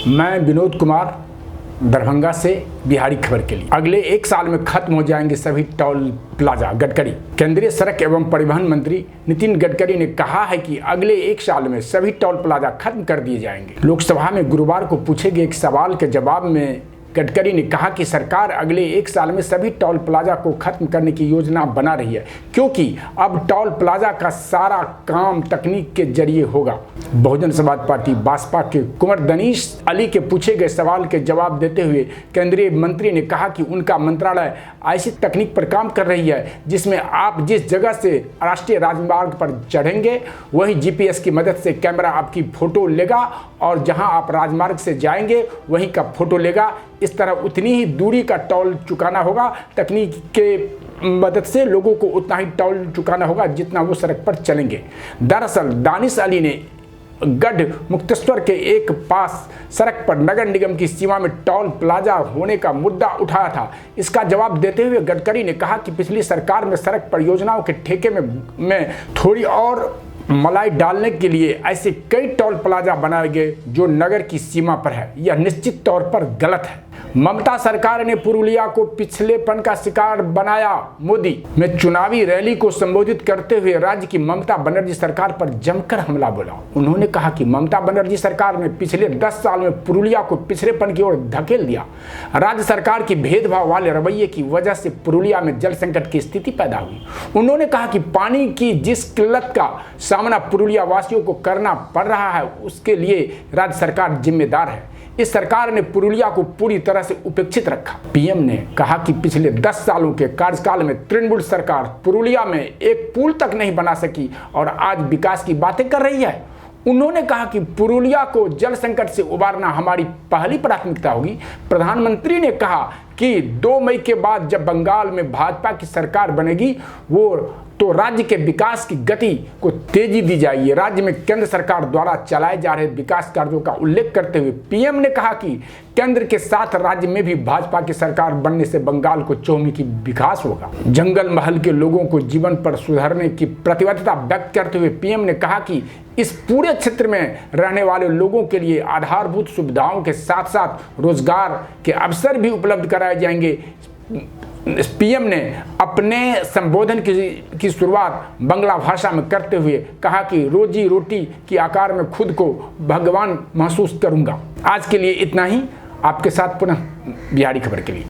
मैं विनोद कुमार दरभंगा से बिहारी खबर के लिए। अगले 1 साल में खत्म हो जाएंगे सभी टोल प्लाजा। गडकरी। केंद्रीय सड़क एवं परिवहन मंत्री नितिन गडकरी ने कहा है कि अगले 1 साल में सभी टोल प्लाजा खत्म कर दिए जाएंगे। लोकसभा में गुरुवार को पूछे गए एक सवाल के जवाब में गडकरी ने कहा कि सरकार अगले 1 साल में सभी टोल प्लाजा को खत्म करने की योजना बना रही है, क्योंकि अब टोल प्लाजा का सारा काम तकनीक के जरिए होगा। बहुजन समाज पार्टी बासपा के कुंवर दनीश अली के पूछे गए सवाल के जवाब देते हुए केंद्रीय मंत्री ने कहा कि उनका मंत्रालय ऐसी तकनीक पर काम कर रही है जिसमें आप जिस जगह से राष्ट्रीय राजमार्ग पर चढ़ेंगे वही GPS की मदद से कैमरा आपकी फोटो लेगा और जहां आप राजमार्ग से जाएंगे वहीं का फोटो लेगा। इस तरह उतनी ही दूरी का टोल चुकाना होगा। तकनीक के मदद से लोगों को उतना ही टोल चुकाना होगा जितना वो सड़क पर चलेंगे। दरअसल दानिश अली ने गढ़ मुक्तेश्वर के एक पास सड़क पर नगर निगम की सीमा में टोल प्लाजा होने का मुद्दा उठाया था। इसका जवाब देते हुए गडकरी ने कहा कि पिछली सरकार में सड़क परियोजनाओं के ठेके में थोड़ी और मलाई डालने के लिए ऐसे कई टोल प्लाजा बनाए गए जो नगर की सीमा पर है। यह निश्चित तौर पर गलत है। ममता सरकार ने पुरुलिया को पिछलेपन का शिकार बनाया। मोदी में चुनावी रैली को संबोधित करते हुए राज्य की ममता बनर्जी सरकार पर जमकर हमला बोला। उन्होंने कहा कि ममता बनर्जी सरकार ने पिछले 10 साल में पुरुलिया को पिछड़ेपन की ओर धकेल दिया। राज्य सरकार की भेदभाव वाले रवैये की वजह से पुरुलिया में जल संकट की स्थिति पैदा हुई। उन्होंने कहा कि पानी की जिस किल्लत का सामना पुरुलिया वासियों को करना पड़ रहा है उसके लिए राज्य सरकार जिम्मेदार है। इस सरकार ने पुरुलिया को पूरी तरह से उपेक्षित रखा। पीएम ने कहा कि पिछले 10 सालों के कार्यकाल में तृणमूल सरकार पुरुलिया में एक पुल तक नहीं बना सकी और आज विकास की बातें कर रही है। उन्होंने कहा कि पुरुलिया को जल संकट से उबारना हमारी पहली प्राथमिकता होगी। प्रधानमंत्री ने कहा कि 2 मई के बाद जब बंगाल में भाजपा की सरकार बनेगी तो राज्य के विकास की गति को तेजी दी जाएगी। राज्य में केंद्र सरकार द्वारा चलाए जा रहे विकास कार्यों का उल्लेख करते हुए पीएम ने कहा कि केंद्र के साथ राज्य में भी भाजपा की सरकार बनने से बंगाल को चहुमुखी विकास होगा। जंगल महल के लोगों को जीवन पर सुधारने की प्रतिबद्धता व्यक्त करते हुए पीएम ने कहा कि इस पूरे क्षेत्र में रहने वाले लोगों के लिए आधारभूत सुविधाओं के साथ साथ रोजगार के अवसर भी उपलब्ध कराए जाएंगे। पीएम ने अपने संबोधन की शुरुआत बांग्ला भाषा में करते हुए कहा कि रोजी रोटी की आकार में खुद को भगवान महसूस करूंगा। आज के लिए इतना ही। आपके साथ पुनः बिहारी खबर के लिए।